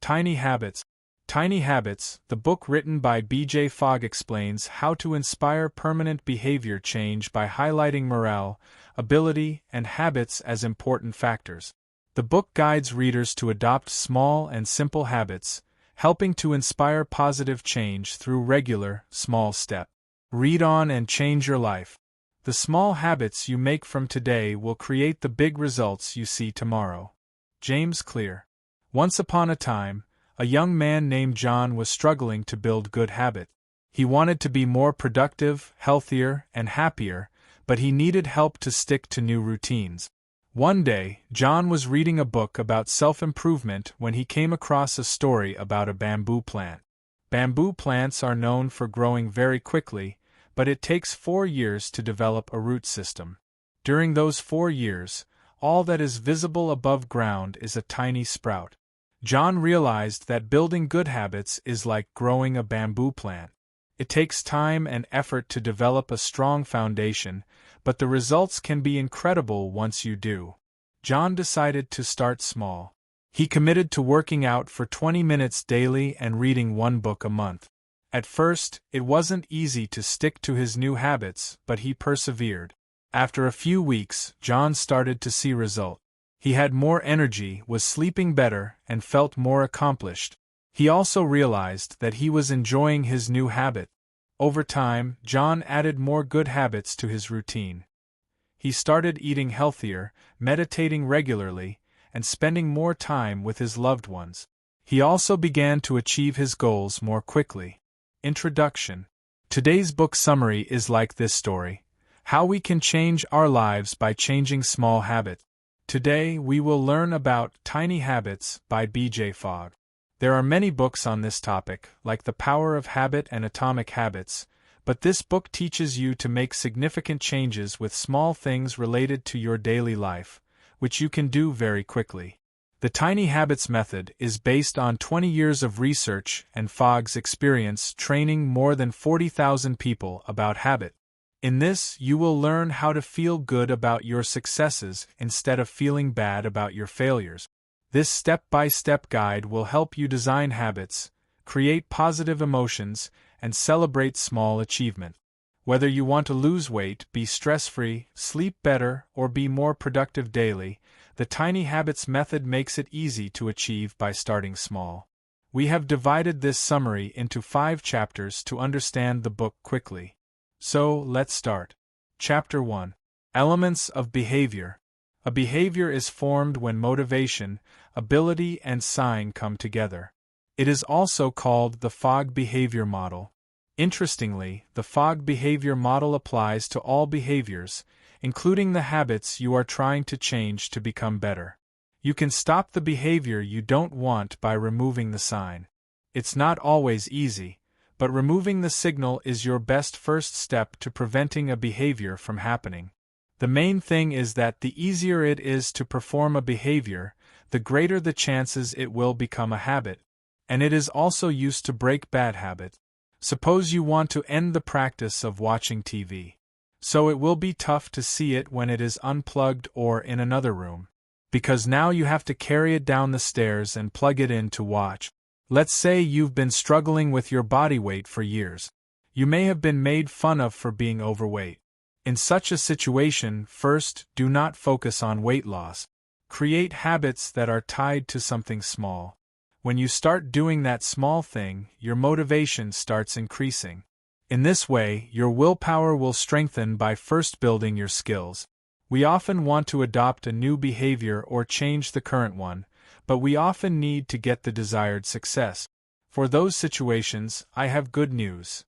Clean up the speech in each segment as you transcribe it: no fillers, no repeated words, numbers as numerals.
Tiny Habits. Tiny Habits, the book written by B.J. Fogg explains how to inspire permanent behavior change by highlighting morale, ability, and habits as important factors. The book guides readers to adopt small and simple habits, helping to inspire positive change through regular, small steps. Read on and change your life. The small habits you make from today will create the big results you see tomorrow. James Clear. Once upon a time, a young man named John was struggling to build good habits. He wanted to be more productive, healthier, and happier, but he needed help to stick to new routines. One day, John was reading a book about self-improvement when he came across a story about a bamboo plant. Bamboo plants are known for growing very quickly, but it takes 4 years to develop a root system. During those 4 years, all that is visible above ground is a tiny sprout. John realized that building good habits is like growing a bamboo plant. It takes time and effort to develop a strong foundation, but the results can be incredible once you do. John decided to start small. He committed to working out for 20 minutes daily and reading 1 book a month. At first, it wasn't easy to stick to his new habits, but he persevered. After a few weeks, John started to see results. He had more energy, was sleeping better, and felt more accomplished. He also realized that he was enjoying his new habit. Over time, John added more good habits to his routine. He started eating healthier, meditating regularly, and spending more time with his loved ones. He also began to achieve his goals more quickly. Introduction. Today's book summary is like this story: how we can change our lives by changing small habits. Today we will learn about Tiny Habits by B.J. Fogg. There are many books on this topic, like The Power of Habit and Atomic Habits, but this book teaches you to make significant changes with small things related to your daily life, which you can do very quickly. The Tiny Habits method is based on 20 years of research and Fogg's experience training more than 40,000 people about habit. In this, you will learn how to feel good about your successes instead of feeling bad about your failures. This step-by-step guide will help you design habits, create positive emotions, and celebrate small achievements. Whether you want to lose weight, be stress-free, sleep better, or be more productive daily, the Tiny Habits method makes it easy to achieve by starting small. We have divided this summary into 5 chapters to understand the book quickly. So, let's start. Chapter 1. Elements of Behavior. A behavior is formed when motivation, ability, and sign come together. It is also called the Fogg behavior model. Interestingly, the Fogg behavior model applies to all behaviors, including the habits you are trying to change to become better. You can stop the behavior you don't want by removing the sign. It's not always easy, but removing the signal is your best first step to preventing a behavior from happening. The main thing is that the easier it is to perform a behavior, the greater the chances it will become a habit. And it is also used to break bad habits. Suppose you want to end the practice of watching TV. So it will be tough to see it when it is unplugged or in another room, because now you have to carry it down the stairs and plug it in to watch. Let's say you've been struggling with your body weight for years. You may have been made fun of for being overweight. In such a situation, first, do not focus on weight loss. Create habits that are tied to something small. When you start doing that small thing, your motivation starts increasing. In this way, your willpower will strengthen by first building your skills. We often want to adopt a new behavior or change the current one, but we often need to get the desired success. For those situations, I have good news.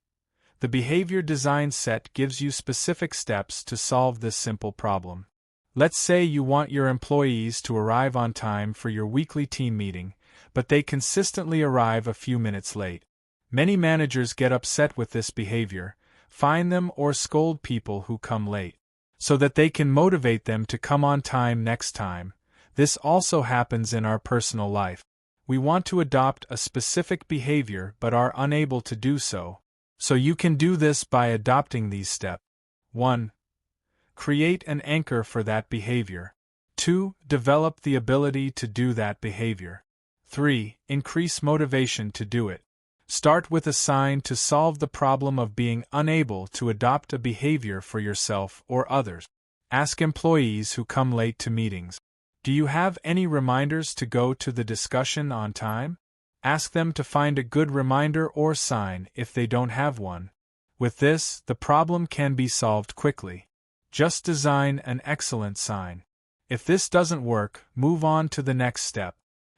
The Behavior Design Set gives you specific steps to solve this simple problem. Let's say you want your employees to arrive on time for your weekly team meeting, but they consistently arrive a few minutes late. Many managers get upset with this behavior, fine them or scold people who come late, so that they can motivate them to come on time next time. This also happens in our personal life. We want to adopt a specific behavior but are unable to do so. So you can do this by adopting these steps. 1. Create an anchor for that behavior. 2. Develop the ability to do that behavior. 3. Increase motivation to do it. Start with a sign to solve the problem of being unable to adopt a behavior for yourself or others. Ask employees who come late to meetings. Do you have any reminders to go to the discussion on time? Ask them to find a good reminder or sign if they don't have one. With this, the problem can be solved quickly. Just design an excellent sign. If this doesn't work, move on to the next step.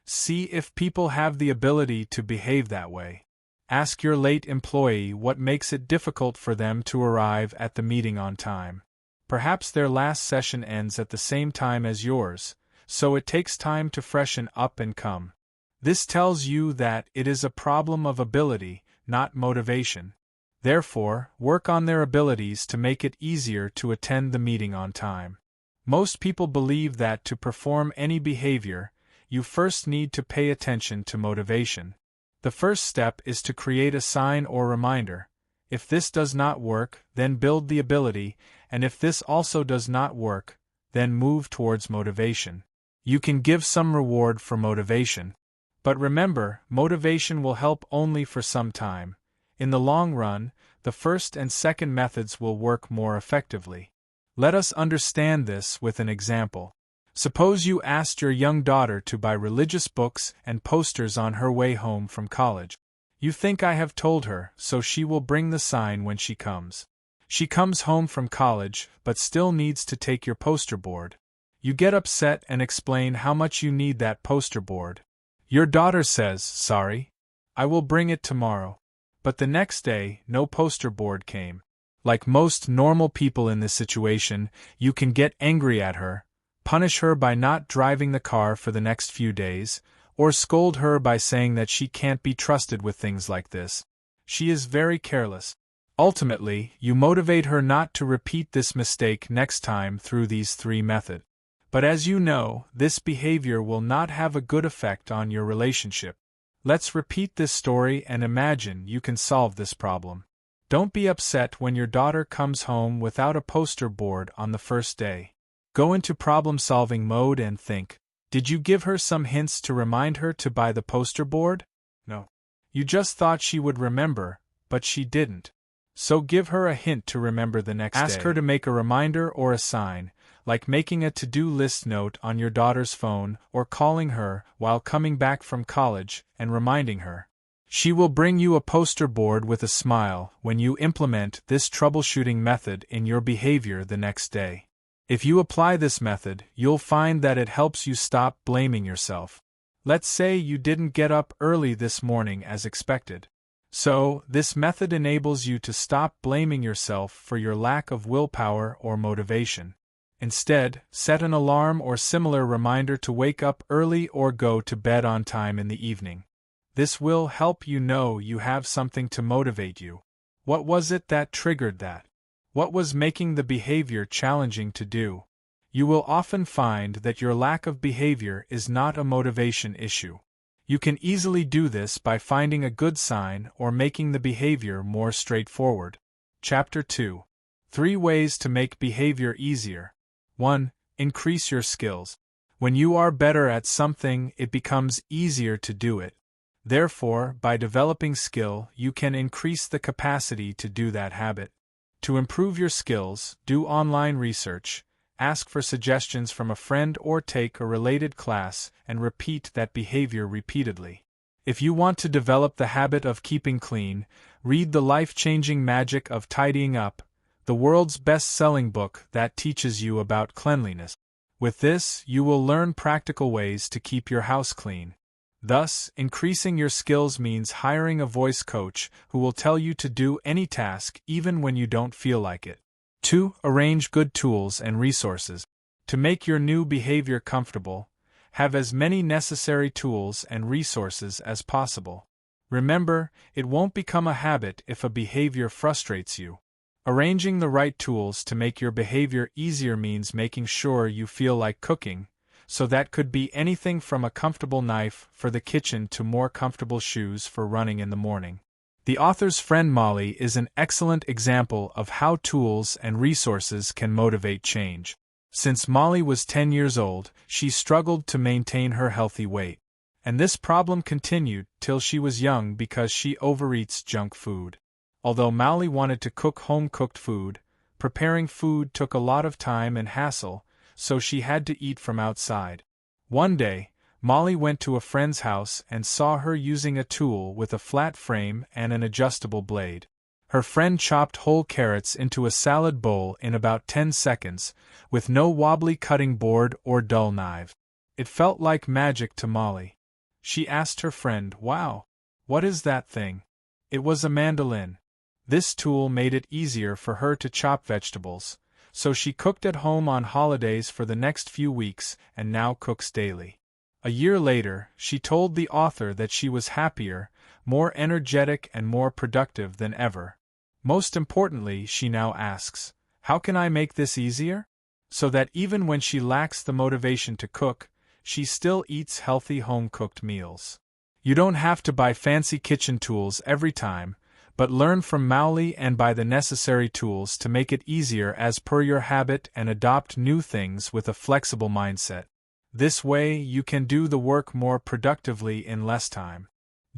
See if people have the ability to behave that way. Ask your late employee what makes it difficult for them to arrive at the meeting on time. Perhaps their last session ends at the same time as yours, so it takes time to freshen up and come. This tells you that it is a problem of ability, not motivation. Therefore, work on their abilities to make it easier to attend the meeting on time. Most people believe that to perform any behavior, you first need to pay attention to motivation. The first step is to create a sign or reminder. If this does not work, then build the ability, and if this also does not work, then move towards motivation. You can give some reward for motivation. But remember, motivation will help only for some time. In the long run, the first and second methods will work more effectively. Let us understand this with an example. Suppose you asked your young daughter to buy religious books and posters on her way home from college. You think I have told her, so she will bring the sign when she comes. She comes home from college, but still needs to take your poster board. You get upset and explain how much you need that poster board. Your daughter says, "Sorry, I will bring it tomorrow." But the next day, no poster board came. Like most normal people in this situation, you can get angry at her, punish her by not driving the car for the next few days, or scold her by saying that she can't be trusted with things like this. She is very careless. Ultimately, you motivate her not to repeat this mistake next time through these 3 methods. But as you know, this behavior will not have a good effect on your relationship. Let's repeat this story and imagine you can solve this problem. Don't be upset when your daughter comes home without a poster board on the first day. Go into problem-solving mode and think, did you give her some hints to remind her to buy the poster board? No. You just thought she would remember, but she didn't. So give her a hint to remember the next day. Ask her to make a reminder or a sign, like making a to-do list note on your daughter's phone or calling her while coming back from college and reminding her. She will bring you a poster board with a smile when you implement this troubleshooting method in your behavior the next day. If you apply this method, you'll find that it helps you stop blaming yourself. Let's say you didn't get up early this morning as expected. So, this method enables you to stop blaming yourself for your lack of willpower or motivation. Instead, set an alarm or similar reminder to wake up early or go to bed on time in the evening. This will help you know you have something to motivate you. What was it that triggered that? What was making the behavior challenging to do? You will often find that your lack of behavior is not a motivation issue. You can easily do this by finding a good sign or making the behavior more straightforward. Chapter 2. 3 ways to make behavior easier. 1. Increase your skills. When you are better at something, it becomes easier to do it. Therefore, by developing skill, you can increase the capacity to do that habit. To improve your skills, do online research, ask for suggestions from a friend or take a related class and repeat that behavior repeatedly. If you want to develop the habit of keeping clean, read The Life-Changing Magic of Tidying Up, the world's best-selling book that teaches you about cleanliness. With this, you will learn practical ways to keep your house clean. Thus, increasing your skills means hiring a voice coach who will tell you to do any task even when you don't feel like it. 2. Arrange good tools and resources. To make your new behavior comfortable, have as many necessary tools and resources as possible. Remember, it won't become a habit if a behavior frustrates you. Arranging the right tools to make your behavior easier means making sure you feel like cooking, so that could be anything from a comfortable knife for the kitchen to more comfortable shoes for running in the morning. The author's friend Molly is an excellent example of how tools and resources can motivate change. Since Molly was 10 years old, she struggled to maintain her healthy weight. And this problem continued till she was young because she overeats junk food. Although Molly wanted to cook home-cooked food, preparing food took a lot of time and hassle, so she had to eat from outside. One day, Molly went to a friend's house and saw her using a tool with a flat frame and an adjustable blade. Her friend chopped whole carrots into a salad bowl in about 10 seconds, with no wobbly cutting board or dull knife. It felt like magic to Molly. She asked her friend, "Wow, what is that thing?" It was a mandolin. This tool made it easier for her to chop vegetables, so she cooked at home on holidays for the next few weeks and now cooks daily. A year later, she told the author that she was happier, more energetic and more productive than ever. Most importantly, she now asks, "How can I make this easier?" So that even when she lacks the motivation to cook, she still eats healthy home-cooked meals. You don't have to buy fancy kitchen tools every time, but learn from Molly and buy the necessary tools to make it easier as per your habit and adopt new things with a flexible mindset. This way, you can do the work more productively in less time.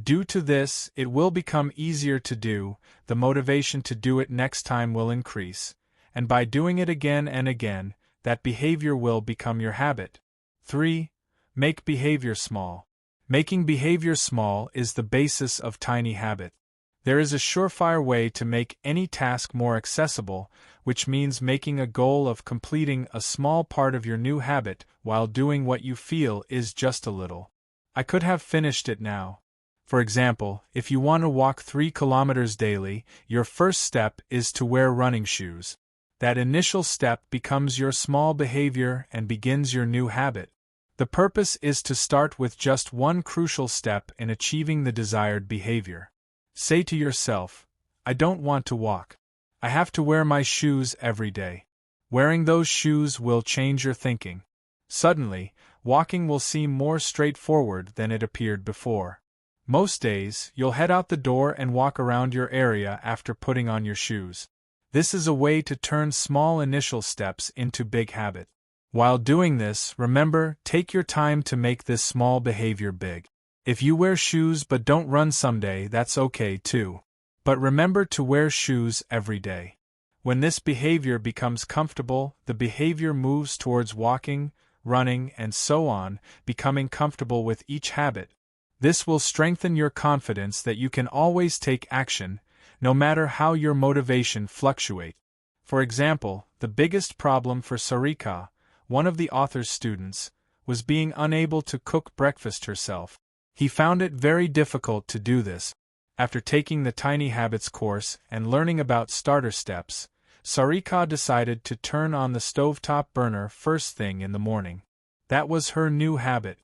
Due to this, it will become easier to do, the motivation to do it next time will increase, and by doing it again and again, that behavior will become your habit. 3. Make behavior small. Making behavior small is the basis of tiny habit. There is a surefire way to make any task more accessible, which means making a goal of completing a small part of your new habit while doing what you feel is just a little. I could have finished it now. For example, if you want to walk 3 kilometers daily, your first step is to wear running shoes. That initial step becomes your small behavior and begins your new habit. The purpose is to start with just one crucial step in achieving the desired behavior. Say to yourself, "I don't want to walk. I have to wear my shoes every day." Wearing those shoes will change your thinking. Suddenly, walking will seem more straightforward than it appeared before. Most days, you'll head out the door and walk around your area after putting on your shoes. This is a way to turn small initial steps into big habit. While doing this, remember, take your time to make this small behavior big. If you wear shoes but don't run someday, that's okay too. But remember to wear shoes every day. When this behavior becomes comfortable, the behavior moves towards walking, running, and so on, becoming comfortable with each habit. This will strengthen your confidence that you can always take action, no matter how your motivation fluctuates. For example, the biggest problem for Sarika, one of the author's students, was being unable to cook breakfast herself. He found it very difficult to do this. After taking the Tiny Habits course and learning about starter steps, Sarika decided to turn on the stovetop burner first thing in the morning. That was her new habit.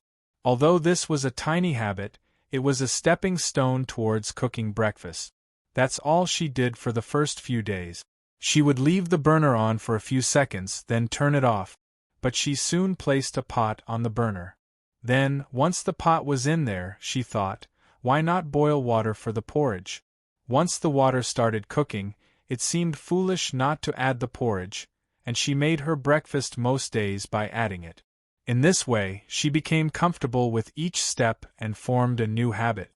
Although this was a tiny habit, it was a stepping stone towards cooking breakfast. That's all she did for the first few days. She would leave the burner on for a few seconds, then turn it off. But she soon placed a pot on the burner. Then, once the pot was in there, she thought, why not boil water for the porridge? Once the water started cooking, it seemed foolish not to add the porridge, and she made her breakfast most days by adding it. In this way, she became comfortable with each step and formed a new habit.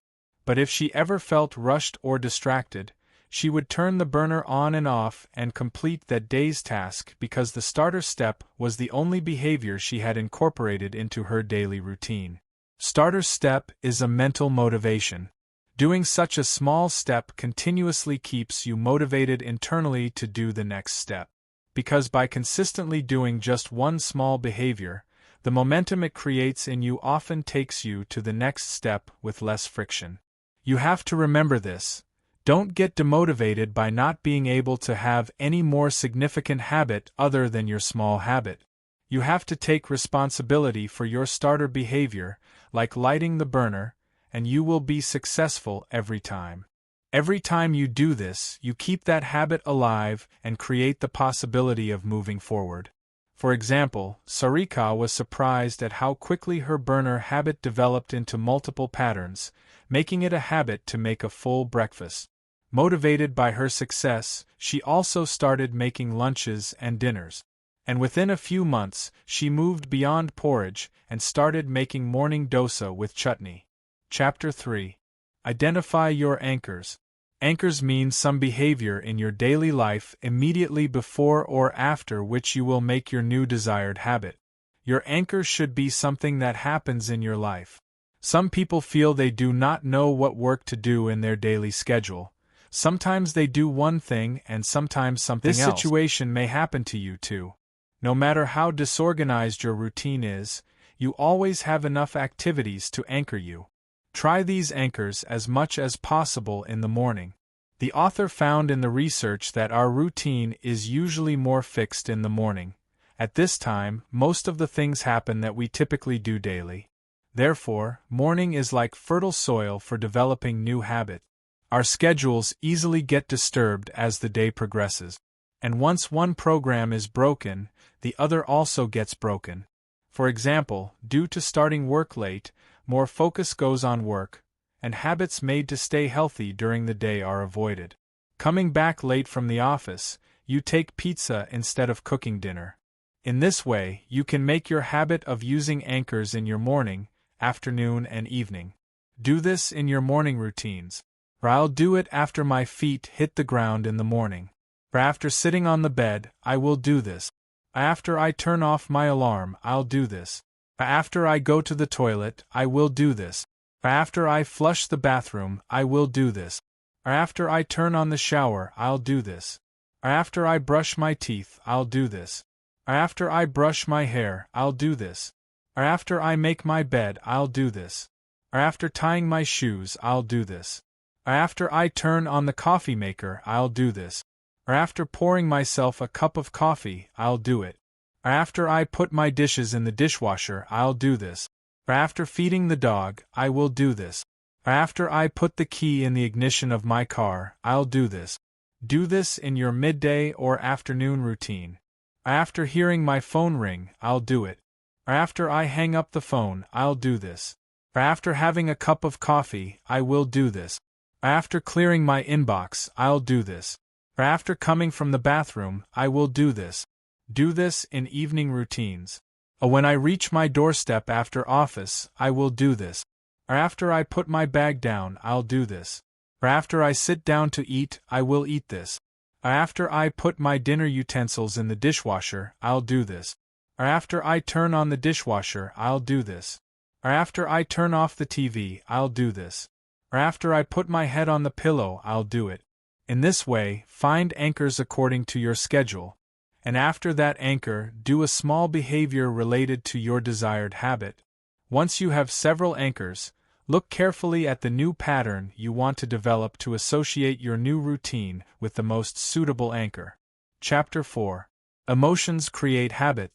But if she ever felt rushed or distracted, she would turn the burner on and off and complete that day's task because the starter step was the only behavior she had incorporated into her daily routine. Starter step is a mental motivation. Doing such a small step continuously keeps you motivated internally to do the next step. Because by consistently doing just one small behavior, the momentum it creates in you often takes you to the next step with less friction. You have to remember this. Don't get demotivated by not being able to have any more significant habit other than your small habit. You have to take responsibility for your starter behavior, like lighting the burner, and you will be successful every time. Every time you do this, you keep that habit alive and create the possibility of moving forward. For example, Sarika was surprised at how quickly her burner habit developed into multiple patterns, making it a habit to make a full breakfast. Motivated by her success, she also started making lunches and dinners. And within a few months, she moved beyond porridge and started making morning dosa with chutney. Chapter 3. Identify your anchors. Anchors mean some behavior in your daily life immediately before or after which you will make your new desired habit. Your anchor should be something that happens in your life. Some people feel they do not know what work to do in their daily schedule. Sometimes they do one thing and sometimes something else. This situation may happen to you too. No matter how disorganized your routine is, you always have enough activities to anchor you. Try these anchors as much as possible in the morning. The author found in the research that our routine is usually more fixed in the morning. At this time, most of the things happen that we typically do daily. Therefore, morning is like fertile soil for developing new habits. Our schedules easily get disturbed as the day progresses. And once one program is broken, the other also gets broken. For example, due to starting work late, more focus goes on work, and habits made to stay healthy during the day are avoided. Coming back late from the office, you take pizza instead of cooking dinner. In this way, you can make your habit of using anchors in your morning, afternoon, and evening. Do this in your morning routines. I'll do it after my feet hit the ground in the morning. After sitting on the bed, I will do this. After I turn off my alarm, I'll do this. After I go to the toilet, I will do this. After I flush the bathroom, I will do this. After I turn on the shower, I'll do this. After I brush my teeth, I'll do this. After I brush my hair, I'll do this. After I make my bed, I'll do this. After tying my shoes, I'll do this. After I turn on the coffee maker, I'll do this. After pouring myself a cup of coffee, I'll do it. After I put my dishes in the dishwasher, I'll do this. After feeding the dog, I will do this. After I put the key in the ignition of my car, I'll do this. Do this in your midday or afternoon routine. After hearing my phone ring, I'll do it. After I hang up the phone, I'll do this. After having a cup of coffee, I will do this. After clearing my inbox, I'll do this. After coming from the bathroom, I will do this. Do this in evening routines. When I reach my doorstep after office, I will do this. After I put my bag down, I'll do this. After I sit down to eat, I will eat this. After I put my dinner utensils in the dishwasher, I'll do this. After I turn on the dishwasher, I'll do this. After I turn off the TV, I'll do this. After I put my head on the pillow, I'll do it. In this way, find anchors according to your schedule. And after that anchor, do a small behavior related to your desired habit. Once you have several anchors, look carefully at the new pattern you want to develop to associate your new routine with the most suitable anchor. Chapter 4. Emotions create habit.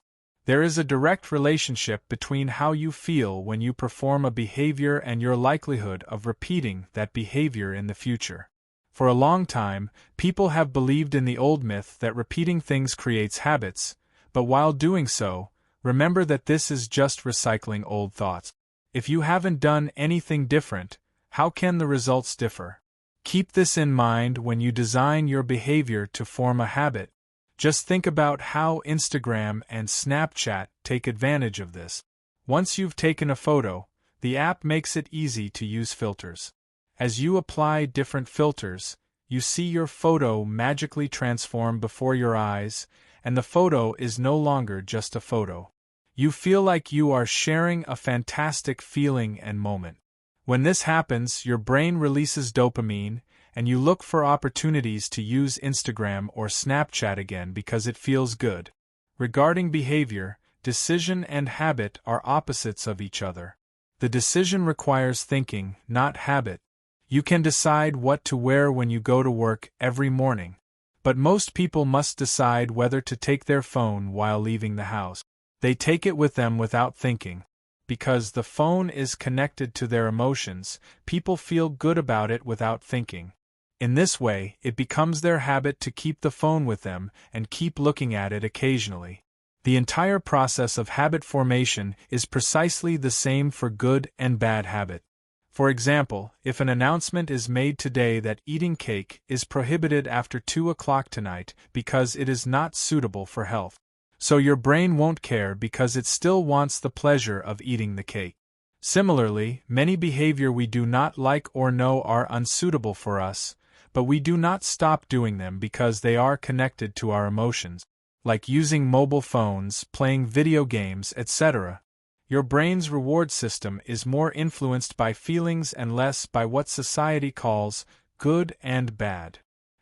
There is a direct relationship between how you feel when you perform a behavior and your likelihood of repeating that behavior in the future. For a long time, people have believed in the old myth that repeating things creates habits, but while doing so, remember that this is just recycling old thoughts. If you haven't done anything different, how can the results differ? Keep this in mind when you design your behavior to form a habit. Just think about how Instagram and Snapchat take advantage of this. Once you've taken a photo, the app makes it easy to use filters. As you apply different filters, you see your photo magically transform before your eyes, and the photo is no longer just a photo. You feel like you are sharing a fantastic feeling and moment. When this happens, your brain releases dopamine, and you look for opportunities to use Instagram or Snapchat again because it feels good. Regarding behavior, decision and habit are opposites of each other. The decision requires thinking, not habit. You can decide what to wear when you go to work every morning. But most people must decide whether to take their phone while leaving the house. They take it with them without thinking. Because the phone is connected to their emotions, people feel good about it without thinking. In this way, it becomes their habit to keep the phone with them and keep looking at it occasionally. The entire process of habit formation is precisely the same for good and bad habit. For example, if an announcement is made today that eating cake is prohibited after 2 o'clock tonight because it is not suitable for health. So your brain won't care because it still wants the pleasure of eating the cake. Similarly, many behavior we do not like or know are unsuitable for us, but we do not stop doing them because they are connected to our emotions, like using mobile phones, playing video games, etc. Your brain's reward system is more influenced by feelings and less by what society calls good and bad.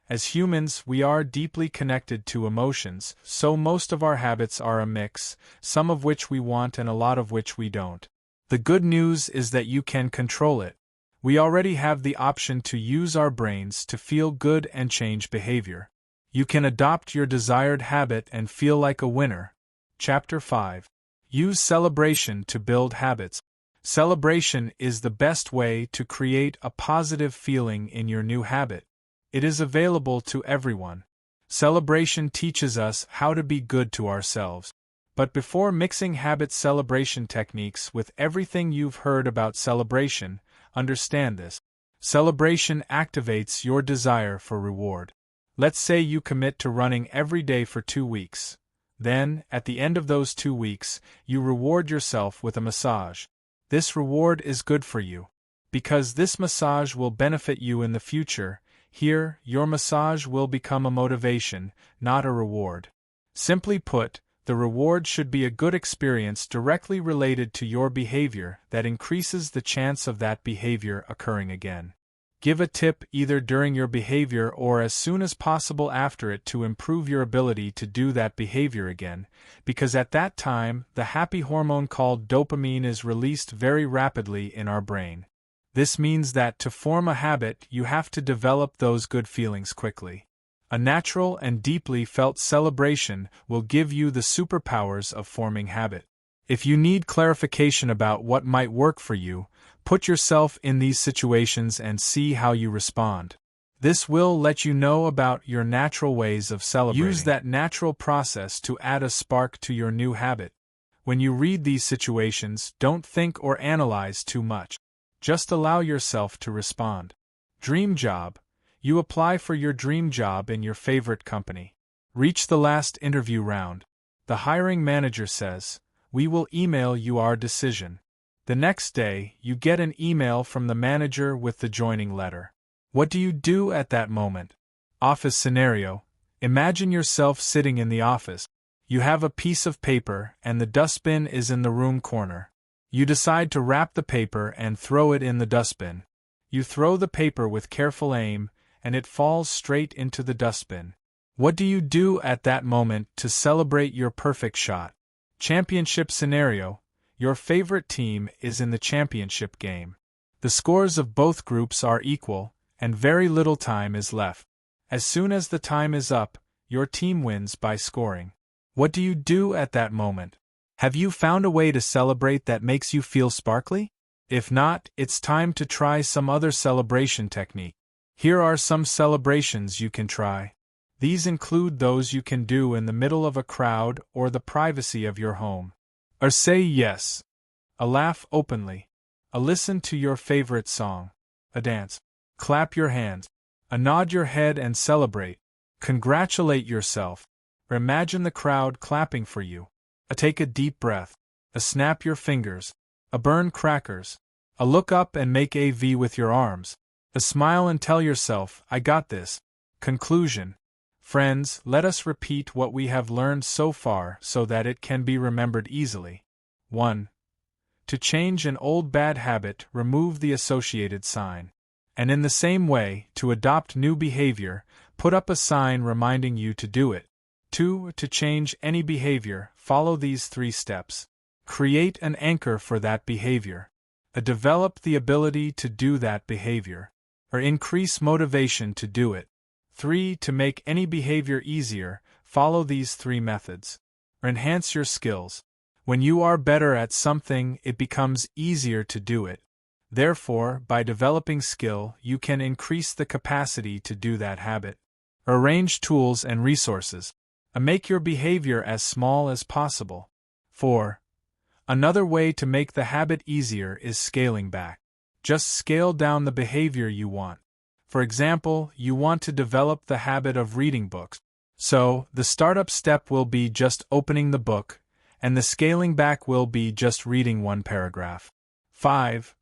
As humans, we are deeply connected to emotions, so most of our habits are a mix, some of which we want and a lot of which we don't. The good news is that you can control it. We already have the option to use our brains to feel good and change behavior. You can adopt your desired habit and feel like a winner. Chapter 5. Use celebration to build habits. Celebration is the best way to create a positive feeling in your new habit. It is available to everyone. Celebration teaches us how to be good to ourselves. But before mixing habit celebration techniques with everything you've heard about celebration, understand this. Celebration activates your desire for reward. Let's say you commit to running every day for 2 weeks. Then, at the end of those 2 weeks, you reward yourself with a massage. This reward is good for you. Because this massage will benefit you in the future, here, your massage will become a motivation, not a reward. Simply put, the reward should be a good experience directly related to your behavior that increases the chance of that behavior occurring again. Give a tip either during your behavior or as soon as possible after it to improve your ability to do that behavior again, because at that time, the happy hormone called dopamine is released very rapidly in our brain. This means that to form a habit, you have to develop those good feelings quickly. A natural and deeply felt celebration will give you the superpowers of forming habit. If you need clarification about what might work for you, put yourself in these situations and see how you respond. This will let you know about your natural ways of celebrating. Use that natural process to add a spark to your new habit. When you read these situations, don't think or analyze too much. Just allow yourself to respond. Dream job. You apply for your dream job in your favorite company. Reach the last interview round. The hiring manager says, "We will email you our decision." The next day, you get an email from the manager with the joining letter. What do you do at that moment? Office scenario. Imagine yourself sitting in the office. You have a piece of paper and the dustbin is in the room corner. You decide to wrap the paper and throw it in the dustbin. You throw the paper with careful aim, and it falls straight into the dustbin. What do you do at that moment to celebrate your perfect shot? Championship scenario. Your favorite team is in the championship game. The scores of both groups are equal, and very little time is left. As soon as the time is up, your team wins by scoring. What do you do at that moment? Have you found a way to celebrate that makes you feel sparkly? If not, it's time to try some other celebration technique. Here are some celebrations you can try. These include those you can do in the middle of a crowd or the privacy of your home. A say yes. A laugh openly. A listen to your favorite song. A dance. Clap your hands. A nod your head and celebrate. Congratulate yourself. Or imagine the crowd clapping for you. A take a deep breath. A snap your fingers. A burn crackers. A look up and make a V with your arms. A smile and tell yourself, "I got this." Conclusion. Friends, let us repeat what we have learned so far so that it can be remembered easily. 1. To change an old bad habit, remove the associated sign. And in the same way, to adopt new behavior, put up a sign reminding you to do it. 2. To change any behavior, follow these 3 steps. Create an anchor for that behavior. Develop the ability to do that behavior. Or increase motivation to do it. 3. To make any behavior easier, follow these 3 methods. Or enhance your skills. When you are better at something, it becomes easier to do it. Therefore, by developing skill, you can increase the capacity to do that habit. Arrange tools and resources. Make your behavior as small as possible. 4. Another way to make the habit easier is scaling back. Just scale down the behavior you want. For example, you want to develop the habit of reading books. So, the startup step will be just opening the book, and the scaling back will be just reading one paragraph. 5.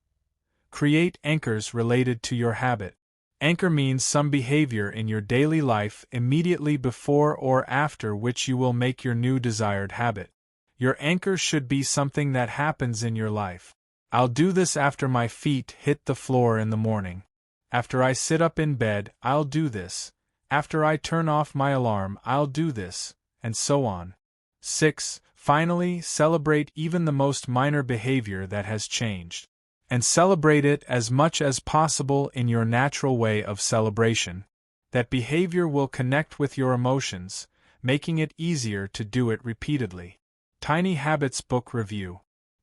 Create anchors related to your habit. Anchor means some behavior in your daily life immediately before or after which you will make your new desired habit. Your anchor should be something that happens in your life. I'll do this after my feet hit the floor in the morning. After I sit up in bed, I'll do this. After I turn off my alarm, I'll do this, and so on. 6. Finally, celebrate even the most minor behavior that has changed. And celebrate it as much as possible in your natural way of celebration. That behavior will connect with your emotions, making it easier to do it repeatedly. Tiny Habits Book Review.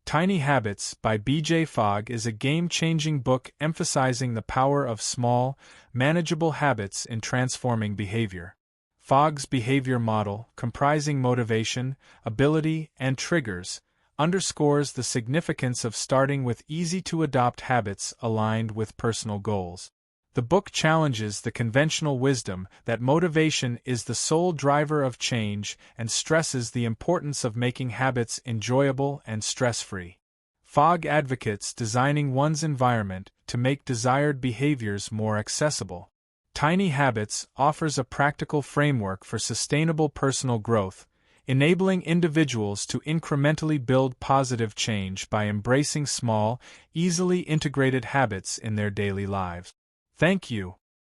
Tiny Habits by B.J. Fogg is a game-changing book emphasizing the power of small, manageable habits in transforming behavior. Fogg's behavior model, comprising motivation, ability, and triggers, underscores the significance of starting with easy-to-adopt habits aligned with personal goals. The book challenges the conventional wisdom that motivation is the sole driver of change and stresses the importance of making habits enjoyable and stress-free. Fogg advocates designing one's environment to make desired behaviors more accessible. Tiny Habits offers a practical framework for sustainable personal growth, enabling individuals to incrementally build positive change by embracing small, easily integrated habits in their daily lives. Thank you.